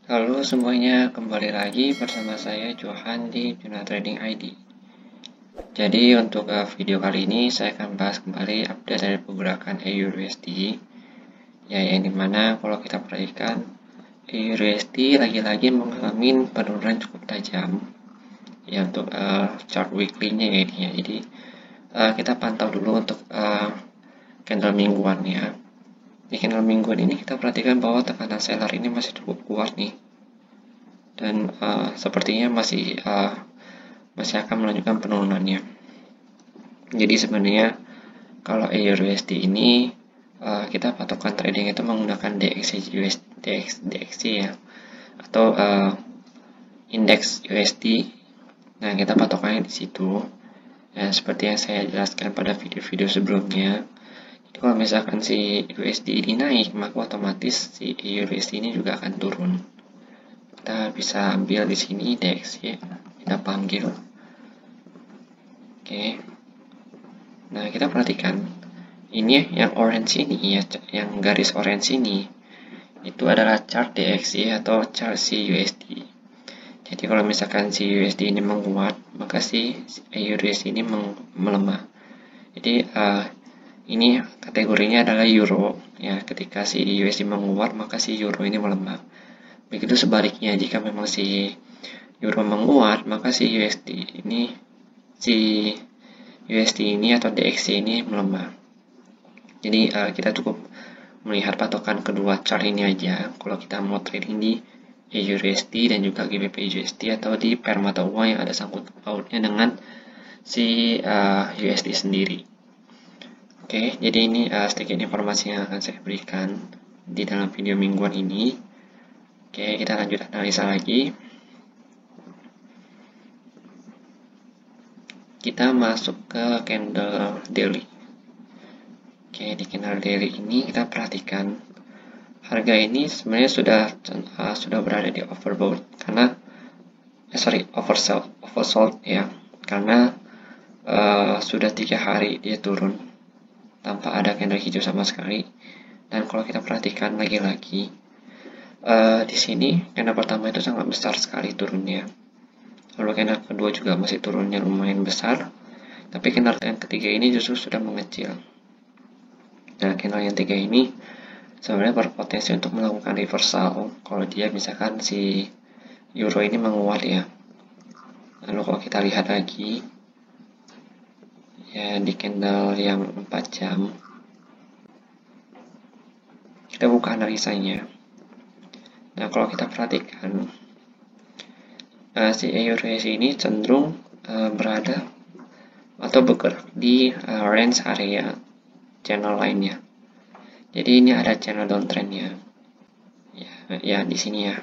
Halo semuanya, kembali lagi bersama saya Johan di Juna Trading ID. Jadi untuk video kali ini saya akan bahas kembali update dari pergerakan EURUSD, ya yang dimana kalau kita perhatikan EURUSD lagi-lagi mengalami penurunan cukup tajam, ya untuk chart weekly-nya ya ini ya. Jadi kita pantau dulu untuk candle mingguan ya. Di candle mingguan ini kita perhatikan bahwa tekanan seller ini masih cukup kuat nih, dan sepertinya masih akan melanjutkan penurunannya. Jadi sebenarnya kalau EURUSD ini kita patokan trading itu menggunakan DXY ya, atau indeks USD. Nah, kita patokannya di situ. Ya, seperti yang saya jelaskan pada video-video sebelumnya. Jadi kalau misalkan si USD ini naik, maka otomatis si EURUSD ini juga akan turun. Kita bisa ambil di sini DXY, kita panggil. Oke. Nah, kita perhatikan ini yang orange ini ya, yang garis orange ini itu adalah chart DXY atau chart CUSD. Jadi kalau misalkan si USD ini menguat, maka si EURUSD ini melemah. Jadi ini kategorinya adalah euro ya. Ketika si USD menguat, maka si euro ini melemah. Begitu sebaliknya, jika memang si euro menguat, maka si USD ini atau DXY ini melemah. Jadi kita cukup melihat patokan kedua chart ini aja kalau kita mau trading di EURUSD dan juga GBP USD atau di pair mata uang yang ada sangkut pautnya dengan si USD sendiri. Oke, jadi ini sedikit informasi yang akan saya berikan di dalam video mingguan ini. Oke, kita lanjut analisa lagi. Kita masuk ke candle daily. Oke, di candle daily ini kita perhatikan harga ini sebenarnya sudah berada di overbought karena oversold ya, karena sudah 3 hari dia turun tanpa ada candle hijau sama sekali. Dan kalau kita perhatikan lagi-lagi di sini candle pertama itu sangat besar sekali turunnya, lalu candle kedua juga masih turunnya lumayan besar, tapi candle yang ketiga ini justru sudah mengecil. Nah, candle yang ketiga ini sebenarnya berpotensi untuk melakukan reversal kalau dia misalkan si euro ini menguat ya. Lalu kalau kita lihat lagi ya di candle yang 4 jam, kita buka analisanya. Nah, kalau kita perhatikan si EURUSD ini cenderung berada atau bergerak di range area channel lainnya. Jadi ini ada channel downtrendnya ya di sini ya.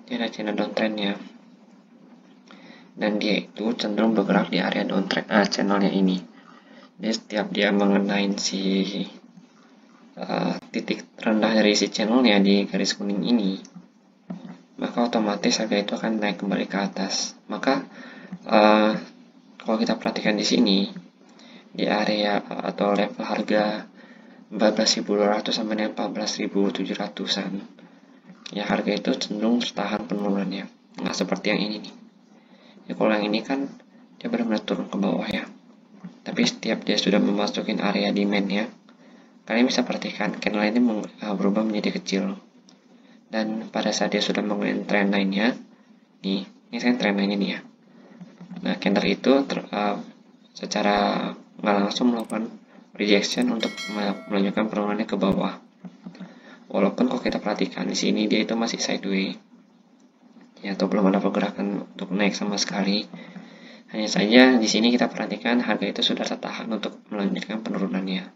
Ini ada channel downtrendnya, dan dia itu cenderung bergerak di area downtrend channelnya ini. Jadi setiap dia mengenai si titik rendah dari si channelnya di garis kuning ini, maka otomatis harga itu akan naik kembali ke atas. Maka kalau kita perhatikan di sini di area atau level harga 14.200 sampai dengan 14.700-an ya, harga itu cenderung tertahan penurunannya. Nah, seperti yang ini nih ya, kalau yang ini kan dia benar-benar turun ke bawah ya, tapi setiap dia sudah memasukin area demand ya, kalian bisa perhatikan candle ini berubah menjadi kecil, dan pada saat dia sudah menggunakan trend line-nya nih, ini kan trend line ini ya. Nah, candle itu secara nggak langsung melakukan rejection untuk melanjutkan penurunannya ke bawah. Walaupun kalau kita perhatikan di sini dia itu masih sideways ya, atau belum ada pergerakan untuk naik sama sekali. Hanya saja di sini kita perhatikan harga itu sudah tertahan untuk melanjutkan penurunannya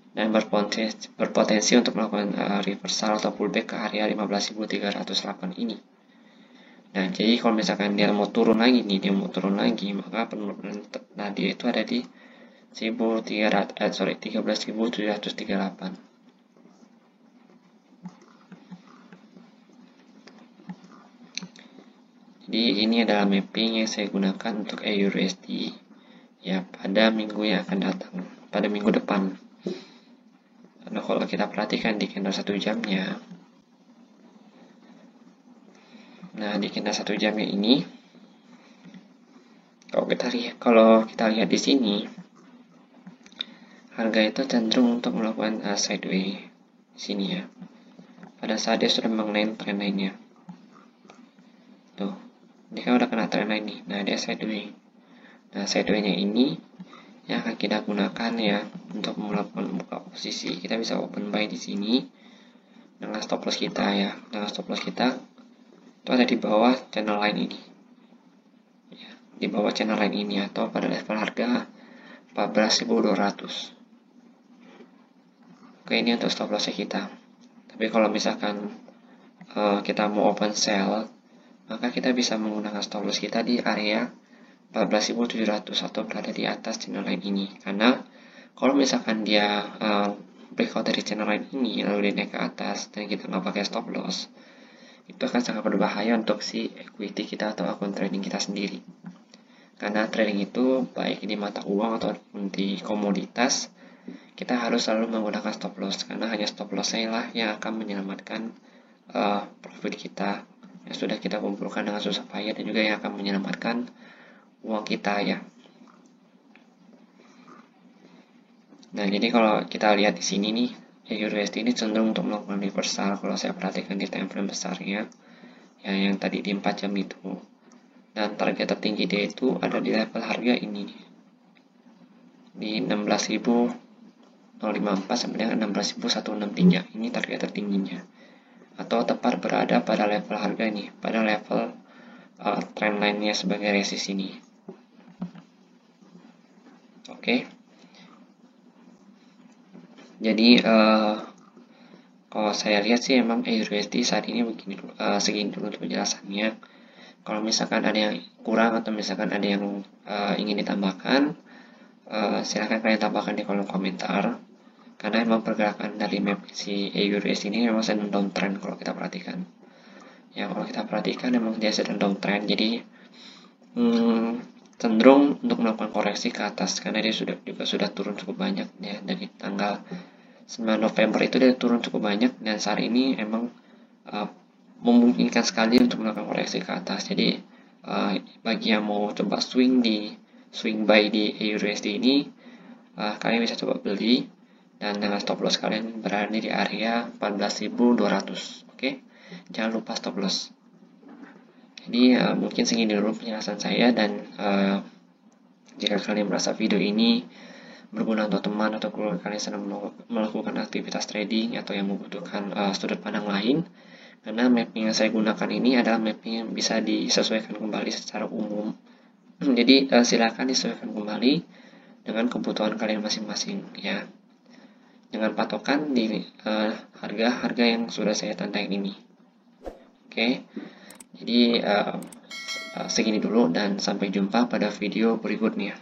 dan berpotensi untuk melakukan reversal atau pullback ke area 15.308 ini. Nah, jadi kalau misalkan dia mau turun lagi, maka penurunan dia itu ada di 13.738. Jadi ini adalah mapping yang saya gunakan untuk EURUSD ya pada minggu yang akan datang, pada minggu depan. Nah, kalau kita perhatikan di candle 1 jamnya, Nah, di candle 1 jamnya ini, kalau kita lihat di sini, harga itu cenderung untuk melakukan sideways di sini ya. Pada saat dia sudah mengenai trend line-nya. Tuh, dia kan udah kena trend line nih. Nah, dia sideways. Nah, sideways-nya ini yang akan kita gunakan ya untuk melakukan buka posisi. Kita bisa open buy di sini dengan stop loss kita ya. Dengan stop loss kita itu ada di bawah channel line ini. Ya, di bawah channel line ini atau pada level harga 14.200. Oke, ini untuk stop loss kita. Tapi kalau misalkan kita mau open sell, maka kita bisa menggunakan stop loss kita di area 14.700 atau berada di atas channel line ini. Karena kalau misalkan dia breakout dari channel line ini lalu dia naik ke atas dan kita nggak pakai stop loss, itu akan sangat berbahaya untuk si equity kita atau akun trading kita sendiri. Karena trading itu baik di mata uang ataupun di komoditas, kita harus selalu menggunakan stop loss, karena hanya stop loss-nya lah yang akan menyelamatkan profit kita yang sudah kita kumpulkan dengan susah payah, dan juga yang akan menyelamatkan uang kita ya. Nah, jadi kalau kita lihat di sini nih, EURUSD ini cenderung untuk melakukan reversal kalau saya perhatikan di time frame besarnya, ya, yang tadi di 4 jam itu. Dan target tertinggi dia itu ada di level harga ini, di 16.054 sampai dengan 16.163. Ini target tertingginya, atau tepat berada pada level harga ini, pada level trend line-nya sebagai resist ini. Oke. Jadi kalau saya lihat sih emang EURUSD saat ini begini, segini dulu untuk penjelasannya. Kalau misalkan ada yang kurang atau misalkan ada yang ingin ditambahkan, silahkan kalian tambahkan di kolom komentar. Karena emang pergerakan dari map si EURUSD ini memang sedang downtrend kalau kita perhatikan. Ya, kalau kita perhatikan emang dia sedang downtrend, jadi cenderung untuk melakukan koreksi ke atas, karena dia sudah turun cukup banyak ya. Dari tanggal 9 November itu dia turun cukup banyak, dan saat ini emang memungkinkan sekali untuk melakukan koreksi ke atas. Jadi bagi yang mau coba swing buy di EURUSD ini, kalian bisa coba beli, dan dengan stop loss kalian berada di area 14.200. Oke, jangan lupa stop loss. Jadi mungkin segini dulu penjelasan saya, dan jika kalian merasa video ini berguna untuk teman atau keluarga kalian sedang melakukan aktivitas trading atau yang membutuhkan sudut pandang lain, karena mapping yang saya gunakan ini adalah mapping yang bisa disesuaikan kembali secara umum. Jadi silakan disesuaikan kembali dengan kebutuhan kalian masing-masing ya, dengan patokan di harga-harga yang sudah saya tandai ini. Oke, jadi segini dulu, dan sampai jumpa pada video berikutnya.